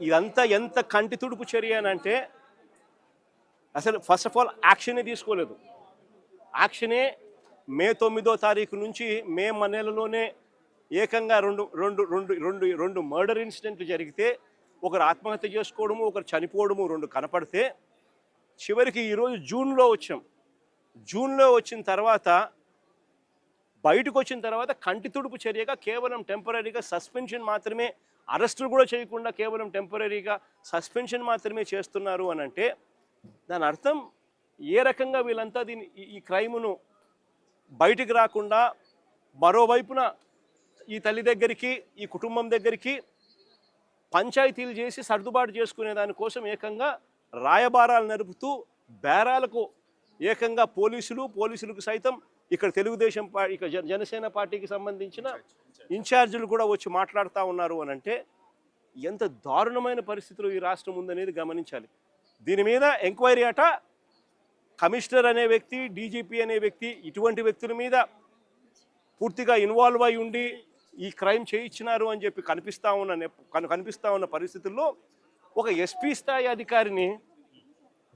ఇదంతా ఎంత కంటి తుడుపు చర్య అంటే అసలు ఫస్ట్ ఆఫ్ ఆల్ యాక్షనే తీసుకోలేదు. యాక్షనే మే 9వ తారీఖు నుంచి మే నెలలోనే ఏకంగా రెండు మర్డర్ ఇన్సిడెంట్లు జరిగితే ఒకరు ఆత్మహత్య చేసుకోవడము, ఒకరు చనిపోవడము రెండు కనపడితే చివరికి ఈరోజు జూన్లో వచ్చాం. జూన్లో వచ్చిన తర్వాత బయటకు వచ్చిన తర్వాత కంటి తుడుపు చర్యగా కేవలం టెంపరీగా సస్పెన్షన్ మాత్రమే, అరెస్టులు కూడా చేయకుండా కేవలం టెంపరీగా సస్పెన్షన్ మాత్రమే చేస్తున్నారు అని అంటే దాని అర్థం ఏ రకంగా వీళ్ళంతా ఈ క్రైమును బయటికి రాకుండా మరోవైపున ఈ తల్లి దగ్గరికి, ఈ కుటుంబం దగ్గరికి పంచాయతీలు చేసి సర్దుబాటు చేసుకునే దానికోసం ఏకంగా రాయబారాలు నడుపుతూ బేరాలకు ఏకంగా పోలీసులకు సైతం ఇక్కడ తెలుగుదేశం ఇక జనసేన పార్టీకి సంబంధించిన ఇన్ఛార్జీలు కూడా వచ్చి మాట్లాడుతూ ఉన్నారు అని అంటే ఎంత దారుణమైన పరిస్థితులు ఈ రాష్ట్రం ఉందనేది గమనించాలి. దీని మీద ఎంక్వైరీ అట కమిషనర్ అనే వ్యక్తి, డీజీపీ అనే వ్యక్తి ఇటువంటి వ్యక్తుల మీద పూర్తిగా ఇన్వాల్వ్ అయి ఉండి ఈ క్రైమ్ చేయించినారు అని చెప్పి కనిపిస్తూ ఉన్న పరిస్థితుల్లో ఒక ఎస్పీ స్థాయి అధికారిని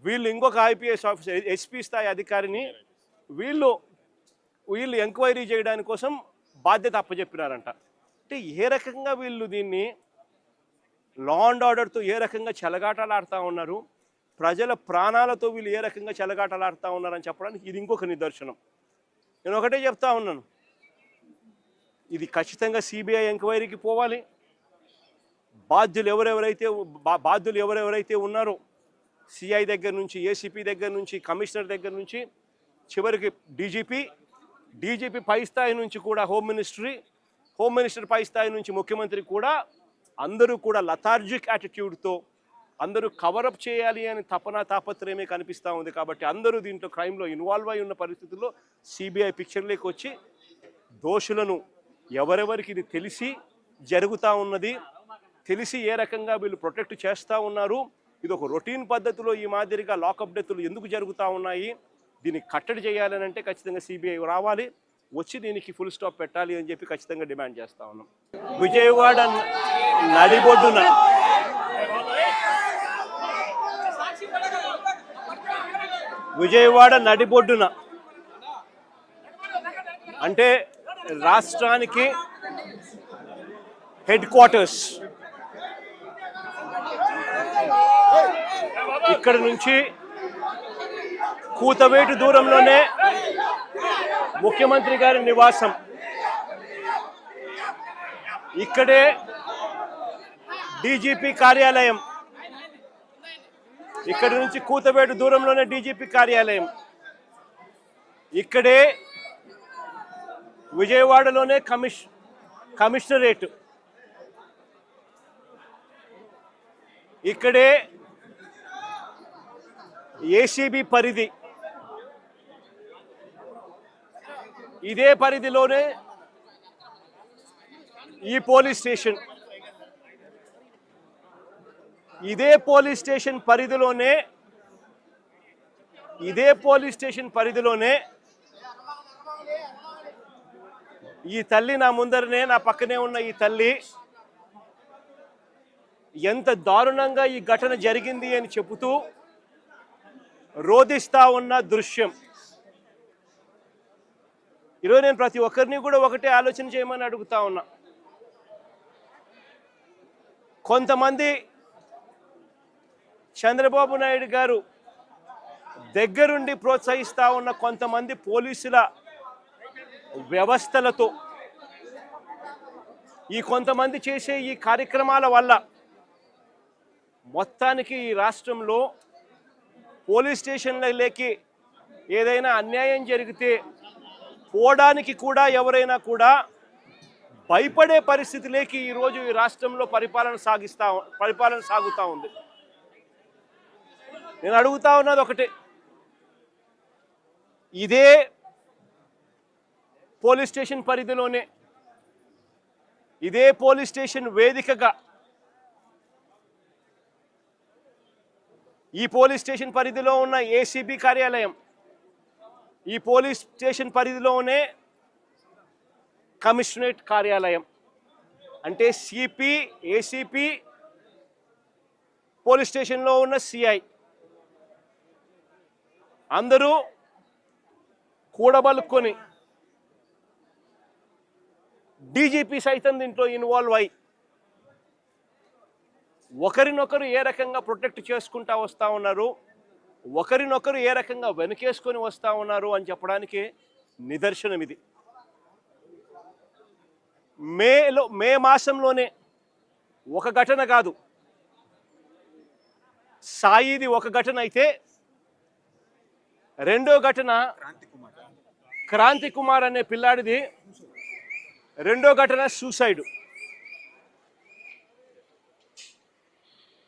వీళ్ళు ఇంకొక ఐపీఎస్ ఆఫీసర్ ఎస్పీ స్థాయి అధికారిని వీళ్ళు ఎంక్వైరీ చేయడానికి కోసం బాధ్యత అప్పచెప్పినారంట. అంటే ఏ రకంగా వీళ్ళు దీన్ని లా అండ్ ఆర్డర్తో ఏ రకంగా చెలగాటలాడుతూ ఉన్నారు, ప్రజల ప్రాణాలతో వీళ్ళు ఏ రకంగా చెలగాటలాడుతూ ఉన్నారని చెప్పడానికి ఇది ఇంకొక నిదర్శనం. నేను ఒకటే చెప్తా ఉన్నాను, ఇది ఖచ్చితంగా సిబిఐ ఎంక్వైరీకి పోవాలి. బాధ్యులు ఎవరెవరైతే ఉన్నారో సిఐ దగ్గర నుంచి, ఏసీపీ దగ్గర నుంచి, కమిషనర్ దగ్గర నుంచి చివరికి డీజీపీ పై స్థాయి నుంచి కూడా హోమ్ మినిస్టర్ పై స్థాయి నుంచి ముఖ్యమంత్రి కూడా అందరూ కూడా లథార్జిక్ యాటిట్యూడ్తో అందరూ కవరప్ చేయాలి అని తాపత్రయమే కనిపిస్తూ ఉంది. కాబట్టి అందరూ దీంట్లో క్రైమ్లో ఇన్వాల్వ్ అయి ఉన్న పరిస్థితుల్లో సిబిఐ పిక్చర్లోకి వచ్చి దోషులను ఎవరెవరికి ఇది తెలిసి జరుగుతూ ఉన్నది, తెలిసి ఏ రకంగా వీళ్ళు ప్రొటెక్ట్ చేస్తూ ఉన్నారు, ఇది ఒక రొటీన్ పద్ధతిలో ఈ మాదిరిగా లాకప్ డెత్తులు ఎందుకు జరుగుతూ ఉన్నాయి, దీన్ని కట్టడి చేయాలని అంటే ఖచ్చితంగా సిబిఐ రావాలి, వచ్చి దీనికి ఫుల్ స్టాప్ పెట్టాలి అని చెప్పి ఖచ్చితంగా డిమాండ్ చేస్తూ ఉన్నాం. విజయవాడ నడిబొడ్డున అంటే రాష్ట్రానికి హెడ్ క్వార్టర్స్, ఇక్కడ నుంచి కూతవేటు దూరంలోనే ముఖ్యమంత్రి గారి నివాసం, ఇక్కడే డీజీపీ కార్యాలయం, ఇక్కడి నుంచి కూతవేటు దూరంలోనే డీజీపీ కార్యాలయం, ఇక్కడే విజయవాడలోనే కమిషనరేట్, ఇక్కడే ఏసీబీ పరిధి, ఇదే పరిధిలోనే ఈ పోలీస్ స్టేషన్, ఇదే పోలీస్ స్టేషన్ పరిధిలోనే ఈ తల్లి నా ముందరనే, నా పక్కనే ఉన్న ఈ తల్లి ఎంత దారుణంగా ఈ ఘటన జరిగింది అని చెబుతూ రోధిస్తా ఉన్న దృశ్యం. ఈరోజు నేను ప్రతి ఒక్కరిని కూడా ఒకటే ఆలోచన చేయమని అడుగుతా ఉన్నా. కొంతమంది చంద్రబాబు నాయుడు గారు దగ్గరుండి ప్రోత్సహిస్తా ఉన్న కొంతమంది పోలీసుల వ్యవస్థలతో ఈ కొంతమంది చేసే ఈ కార్యక్రమాల వల్ల మొత్తానికి ఈ రాష్ట్రంలో పోలీస్ స్టేషన్లకి ఏదైనా అన్యాయం జరిగితే పోవడానికి కూడా ఎవరైనా కూడా భయపడే పరిస్థితిలోకి ఈరోజు ఈ రాష్ట్రంలో పరిపాలన సాగుతూ ఉంది. నేను అడుగుతా ఉన్నది ఒకటే, ఇదే పోలీస్ స్టేషన్ పరిధిలోనే, ఇదే పోలీస్ స్టేషన్ వేదికగా ఈ పోలీస్ స్టేషన్ పరిధిలో ఉన్న ఏసీబీ కార్యాలయం, ఈ పోలీస్ స్టేషన్ పరిధిలోనే కమిషనరేట్ కార్యాలయం, అంటే సిపి, ఏసీపీ పోలీస్ స్టేషన్లో ఉన్న సిఐ అందరూ కూడబలుక్కొని డీజీపీ సైతం దీంట్లో ఇన్వాల్వ్ అయి ఒకరినొకరు ఏ రకంగా ప్రొటెక్ట్ చేసుకుంటా వస్తూ ఉన్నారు, ఒకరినొకరు ఏ రకంగా వెనుకేసుకొని వస్తూ ఉన్నారు అని చెప్పడానికి నిదర్శనం ఇది. మే మాసంలోనే ఒక ఘటన కాదు, సాయిది ఒక ఘటన అయితే రెండో ఘటన క్రాంతి కుమార్ అనే పిల్లాడిది రెండో ఘటన సూసైడ్.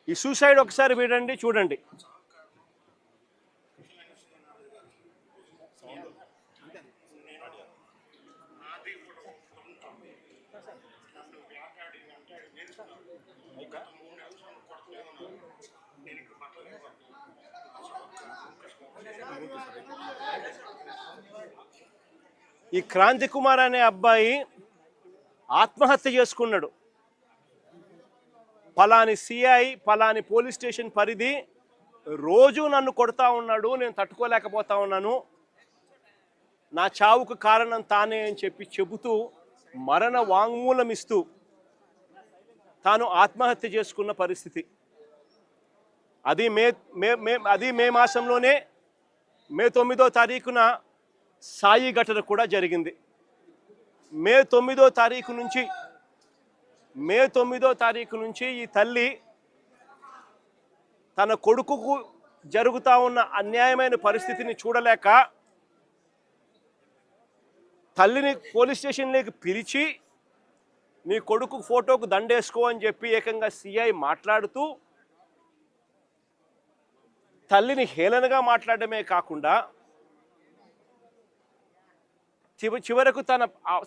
ఈ సూసైడ్ ఒకసారి వినండి, చూడండి. ఈ క్రాంతి కుమార్ అనే అబ్బాయి ఆత్మహత్య చేసుకున్నాడు. పలాని సిఐ పలాని పోలీస్ స్టేషన్ పరిధి రోజు నన్ను కొడతా ఉన్నాడు, నేను తట్టుకోలేకపోతా ఉన్నాను, నా చావుకు కారణం తానే అని చెబుతూ మరణ వాంగ్మూలం ఇస్తూ తాను ఆత్మహత్య చేసుకున్న పరిస్థితి. అది మే మాసంలోనే మే 9వ తారీఖున సాయి ఘటన కూడా జరిగింది. మే 9వ తారీఖు నుంచి ఈ తల్లి తన కొడుకుకు జరుగుతూ ఉన్న అన్యాయమైన పరిస్థితిని చూడలేక తల్లిని పోలీస్ స్టేషన్లోకి పిలిచి నీ కొడుకు ఫోటోకు దండేసుకో అని చెప్పి ఏకంగా సిఐ మాట్లాడుతూ తల్లిని హేళనగా మాట్లాడమే కాకుండా చివరకు తన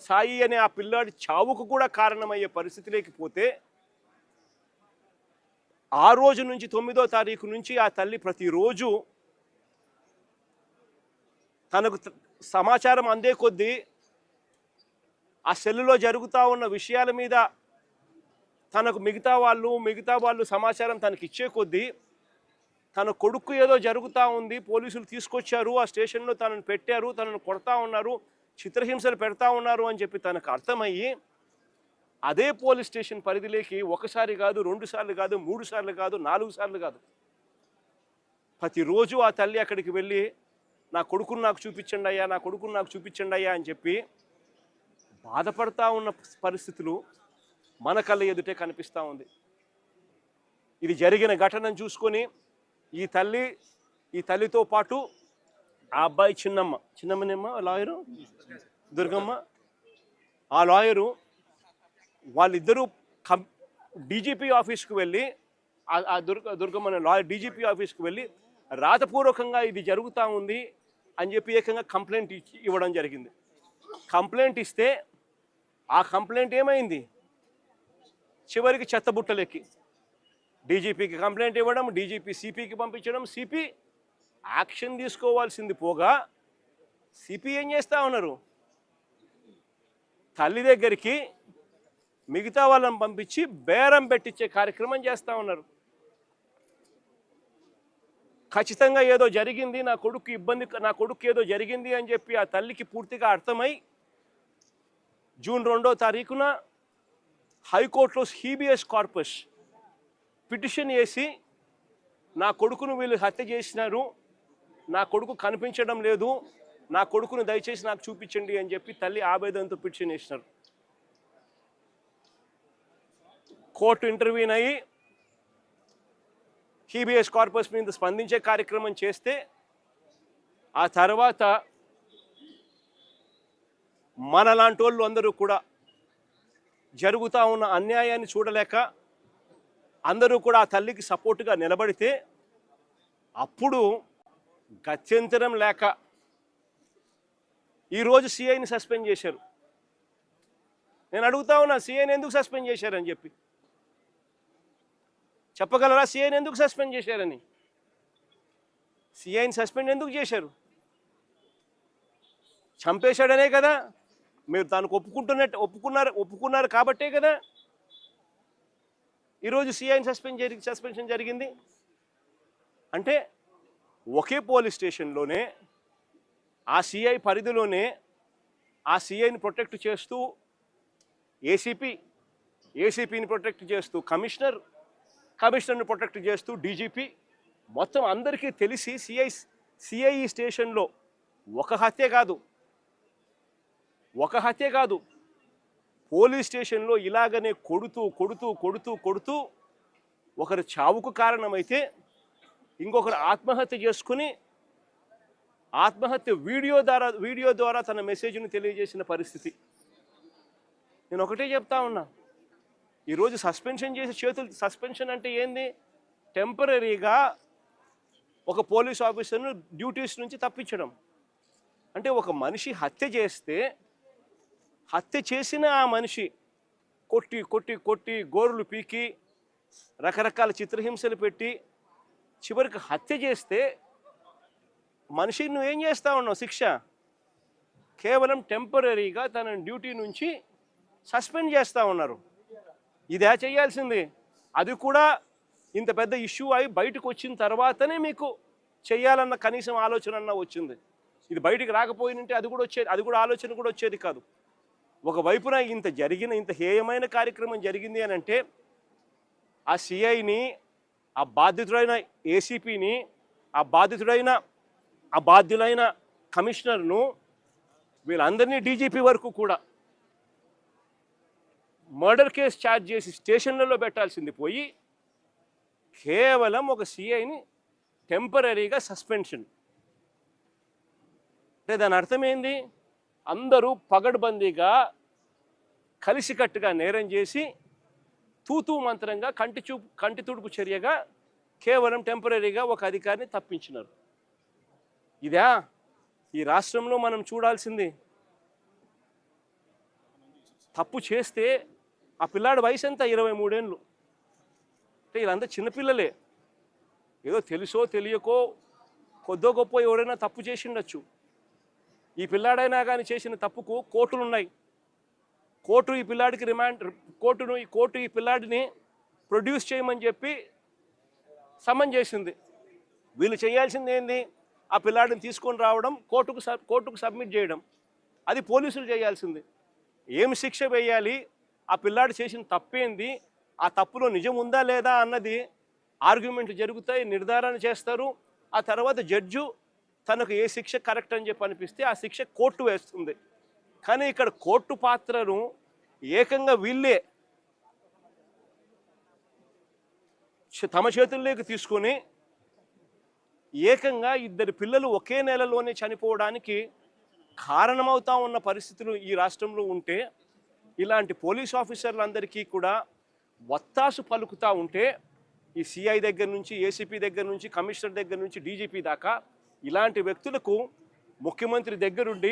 సాయి అనే ఆ పిల్లాడి చావుకు కూడా కారణమయ్యే పరిస్థితిలోకి పోతే ఆ రోజు నుంచి 9వ తారీఖు నుంచి ఆ తల్లి ప్రతిరోజు తనకు సమాచారం అందే కొద్దీ ఆ సెల్లులో జరుగుతూ ఉన్న విషయాల మీద తనకు మిగతా వాళ్ళు సమాచారం తనకి ఇచ్చే కొద్దీ తన కొడుకు ఏదో జరుగుతూ ఉంది, పోలీసులు తీసుకొచ్చారు, ఆ స్టేషన్లో తనను పెట్టారు, తనను కొడతా ఉన్నారు, చిత్రహింసలు పెడతా ఉన్నారు అని చెప్పి తనకు అర్థమయ్యి అదే పోలీస్ స్టేషన్ పరిధిలోకి ఒకసారి కాదు, 2 సార్లు కాదు, 3 సార్లు కాదు, 4 సార్లు కాదు, ప్రతిరోజు ఆ తల్లి అక్కడికి వెళ్ళి నా కొడుకును నాకు చూపించండి అయ్యా అని చెప్పి బాధపడతా ఉన్న పరిస్థితులు మన కళ్ళ ఎదుటే కనిపిస్తూ ఉంది. ఇది జరిగిన ఘటనను చూసుకొని ఈ తల్లితో పాటు ఆ అబ్బాయి చిన్నమ్మనేమ్మ లాయరు దుర్గమ్మ, ఆ లాయరు వాళ్ళిద్దరూ డీజీపీ ఆఫీస్కి వెళ్ళి ఆ దుర్గమ్మ లాయర్ డీజీపీ ఆఫీస్కి వెళ్ళి రాతపూర్వకంగా ఇది జరుగుతూ ఉంది అని చెప్పి ఏకంగా కంప్లైంట్ ఇవ్వడం జరిగింది. కంప్లైంట్ ఇస్తే ఆ కంప్లైంట్ ఏమైంది, చివరికి చెత్తబుట్టలెక్కి డీజీపీకి కంప్లైంట్ ఇవ్వడం, డీజీపీ సిపికి పంపించడం, సిపి యాక్షన్ తీసుకోవాల్సింది పోగా సిపి ఏం చేస్తూ ఉన్నారు, తల్లి దగ్గరికి మిగతా వాళ్ళని పంపించి బేరం పెట్టించే కార్యక్రమం చేస్తూ ఉన్నారు. ఖచ్చితంగా ఏదో జరిగింది, నా కొడుకు ఏదో జరిగింది అని చెప్పి ఆ తల్లికి పూర్తిగా అర్థమై జూన్ 2వ తారీఖున హైకోర్టులో హీబియస్ కార్పస్ పిటిషన్ వేసి నా కొడుకును వీళ్ళు హత్య చేసినారు, నా కొడుకు కనిపించడం లేదు, నా కొడుకును దయచేసి నాకు చూపించండి అని చెప్పి తల్లి ఆవేదనతో పిటిషన్ వేసినారు. కోర్టు ఇంటర్వ్యూన్ అయ్యి హీబియస్ కార్పస్ మీద స్పందించే కార్యక్రమం చేస్తే ఆ తర్వాత మనలాంటి వాళ్ళు అందరూ కూడా జరుగుతూ ఉన్న అన్యాయాన్ని చూడలేక అందరూ కూడా ఆ తల్లికి సపోర్టుగా నిలబడితే అప్పుడు గత్యంతరం లేక ఈరోజు సిఐని సస్పెండ్ చేశారు. నేను అడుగుతా ఉన్నా, సిఐని ఎందుకు సస్పెండ్ చేశారని చెప్పి చెప్పగలరా? సిఐని ఎందుకు సస్పెండ్ చేశారని? సిఐని సస్పెండ్ ఎందుకు చేశారు? చంపేశాడనే కదా, మీరు దానికి ఒప్పుకున్నారు కాబట్టే కదా. ఈరోజు సిఐని సస్పెన్షన్ జరిగింది. అంటే ఒకే పోలీస్ స్టేషన్లోనే ఆ సిఐ పరిధిలోనే ఆ సిఐని ప్రొటెక్ట్ చేస్తూ ఏసీపీని ప్రొటెక్ట్ చేస్తూ కమిషనర్ని ప్రొటెక్ట్ చేస్తూ డీజీపీ, మొత్తం అందరికీ తెలిసి సిఐ స్టేషన్లో ఒక హత్య కాదు పోలీస్ స్టేషన్లో ఇలాగనే కొడుతూ ఒకరి చావుకు కారణమైతే ఇంకొకరు ఆత్మహత్య చేసుకుని వీడియో ద్వారా తన మెసేజ్ను తెలియజేసిన పరిస్థితి. నేను ఒకటే చెప్తా ఉన్నా, ఈరోజు సస్పెన్షన్ అంటే ఏంది? టెంపరీగా ఒక పోలీస్ ఆఫీసర్ను డ్యూటీస్ నుంచి తప్పించడం. అంటే ఒక మనిషి హత్య చేసిన ఆ మనిషి కొట్టి గోరులు పీకి రకరకాల చిత్రహింసలు పెట్టి చివరికి హత్య చేస్తే మనిషిని నువ్వేం చేస్తా ఉన్నావు? శిక్ష కేవలం టెంపరీగా తన డ్యూటీ నుంచి సస్పెండ్ చేస్తూ ఉన్నారు. ఇదే చేయాల్సింది. అది కూడా ఇంత పెద్ద ఇష్యూ అయి బయటకు వచ్చిన తర్వాతనే మీకు చేయాలన్న కనీసం ఆలోచన వచ్చింది. ఇది బయటికి రాకపోయినంటే అది కూడా ఆలోచన కూడా వచ్చేది కాదు. ఒకవైపున ఇంత హేయమైన కార్యక్రమం జరిగింది అని అంటే ఆ సిఐని, ఆ బాధితుడైన ఏసీపీని, ఆ బాధ్యులైన కమిషనర్ను, వీళ్ళందరినీ డీజీపీ వరకు కూడా మర్డర్ కేసు ఛార్జ్ చేసి స్టేషన్లలో పెట్టాల్సింది పోయి కేవలం ఒక సిఐని టెంపరీగా సస్పెన్షన్. అంటే దాని అర్థం ఏంది? అందరూ పగడ్బందీగా కలిసికట్టుగా నేరం చేసి తూతూ మంత్రంగా కంటి తుడుపు చర్యగా కేవలం టెంపరీగా ఒక అధికారిని తప్పించినారు. ఇదా ఈ రాష్ట్రంలో మనం చూడాల్సింది? తప్పు చేస్తే ఆ పిల్లాడి వయసు ఎంత? 23 ఏళ్ళు. అంటే వీళ్ళంతా చిన్నపిల్లలే. ఏదో తెలుసో తెలియకో కొద్దో గొప్ప ఎవరైనా తప్పు చేసి ఉండొచ్చు. ఈ పిల్లాడైనా కానీ చేసిన తప్పుకు కోర్టులు ఉన్నాయి. కోర్టు ఈ పిల్లాడిని ప్రొడ్యూస్ చేయమని చెప్పి సమన్ చేసింది. వీళ్ళు చేయాల్సింది ఏంది? ఆ పిల్లాడిని తీసుకొని రావడం, కోర్టుకు సబ్మిట్ చేయడం. అది పోలీసులు చేయాల్సింది. ఏం శిక్ష వేయాలి, ఆ పిల్లాడు చేసిన తప్పేంది, ఆ తప్పులో నిజం ఉందా లేదా అన్నది ఆర్గ్యుమెంట్లు జరుగుతాయి, నిర్ధారణ చేస్తారు. ఆ తర్వాత జడ్జు తనకు ఏ శిక్ష కరెక్ట్ అని చెప్పి అనిపిస్తే ఆ శిక్ష కోర్టు వేస్తుంది. కానీ ఇక్కడ కోర్టు పాత్రను ఏకంగా వీళ్ళే తమ చేతుల్లోకి తీసుకొని ఏకంగా 2 పిల్లలు ఒకే నెలలోనే చనిపోవడానికి కారణమవుతా ఉన్న పరిస్థితులు ఈ రాష్ట్రంలో ఉంటే, ఇలాంటి పోలీస్ ఆఫీసర్లందరికీ కూడా వత్తాసు పలుకుతూ ఉంటే, ఈ సిఐ దగ్గర నుంచి, ఏసీపీ దగ్గర నుంచి, కమిషనర్ దగ్గర నుంచి, డీజీపీ దాకా ఇలాంటి వ్యక్తులకు ముఖ్యమంత్రి దగ్గరుండి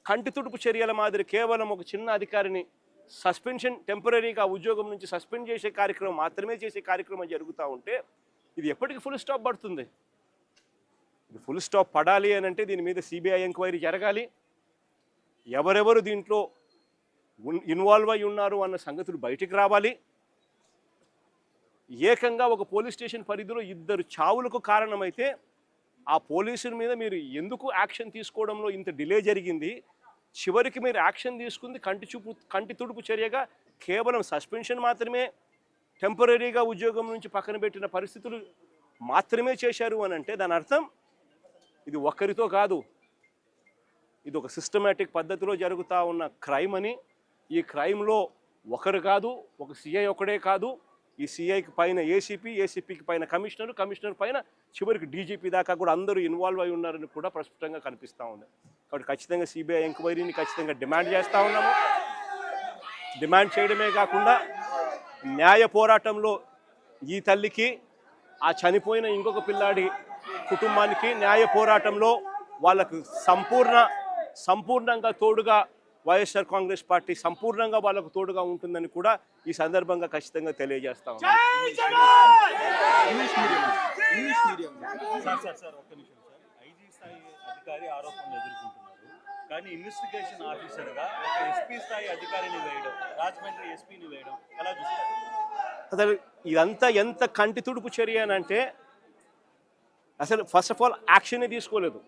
కంటి తుడుపు చర్యల మాదిరి కేవలం ఒక చిన్న అధికారిని టెంపరీగా ఉద్యోగం నుంచి సస్పెండ్ చేసే కార్యక్రమం జరుగుతూ ఉంటే ఇది ఎప్పటికీ ఫుల్ స్టాప్ పడుతుంది? ఇది ఫుల్ స్టాప్ పడాలి అని అంటే దీని మీద సిబిఐ ఎంక్వైరీ జరగాలి. ఎవరెవరు దీంట్లో ఇన్వాల్వ్ అయి ఉన్నారు అన్న సంగతులు బయటికి రావాలి. ఏకంగా ఒక పోలీస్ స్టేషన్ పరిధిలో 2 చావులకు కారణమైతే ఆ పోలీసుల మీద మీరు ఎందుకు యాక్షన్ తీసుకోవడంలో ఇంత డిలే జరిగింది? చివరికి మీరు యాక్షన్ తీసుకుంది కంటి తుడుపు చర్యగా కేవలం సస్పెన్షన్ మాత్రమే, టెంపరీగా ఉద్యోగం నుంచి పక్కన పెట్టిన పరిస్థితులు మాత్రమే చేశారు అని అంటే దాని అర్థం ఇది ఒక్కరితో కాదు, ఇది ఒక సిస్టమేటిక్ పద్ధతిలో జరుగుతూ ఉన్న క్రైమ్ అని. ఈ క్రైమ్లో ఒకరు కాదు, ఒక సిఐ ఒకడే కాదు, ఈ సిఐకి పైన ఏసీపీకి పైన కమిషనర్ పైన చివరికి డీజీపీ దాకా కూడా అందరూ ఇన్వాల్వ్ అయి ఉన్నారని కూడా ప్రస్ఫుటంగా కనిపిస్తూ ఉంది. కాబట్టి ఖచ్చితంగా సిబిఐ ఎంక్వైరీని ఖచ్చితంగా డిమాండ్ చేస్తూ ఉన్నాము. డిమాండ్ చేయడమే కాకుండా న్యాయ పోరాటంలో ఈ తల్లికి, ఆ చనిపోయిన ఇంకొక పిల్లాడి కుటుంబానికి న్యాయ పోరాటంలో వాళ్ళకు సంపూర్ణంగా తోడుగా వైఎస్ఆర్ కాంగ్రెస్ పార్టీ సంపూర్ణంగా వాళ్ళకు తోడుగా ఉంటుందని కూడా ఈ సందర్భంగా ఖచ్చితంగా తెలియజేస్తా ఉన్నాం. ఐజీ స్థాయి అధికారి ఆరోపణలు ఎదుర్కొంటున్నారు, కానీ ఇన్వెస్టిగేషన్ ఆఫీసర్గా ఒక ఎస్పీ స్థాయి అధికారిని వేయడం, రాజమండ్రి ఎస్పీని వేయడం ఎలా చూస్తారు? అసలు ఇదంతా ఎంత కంటి తుడుపు చర్య అని అంటే అసలు ఫస్ట్ ఆఫ్ ఆల్ యాక్షనే తీసుకోలేదు.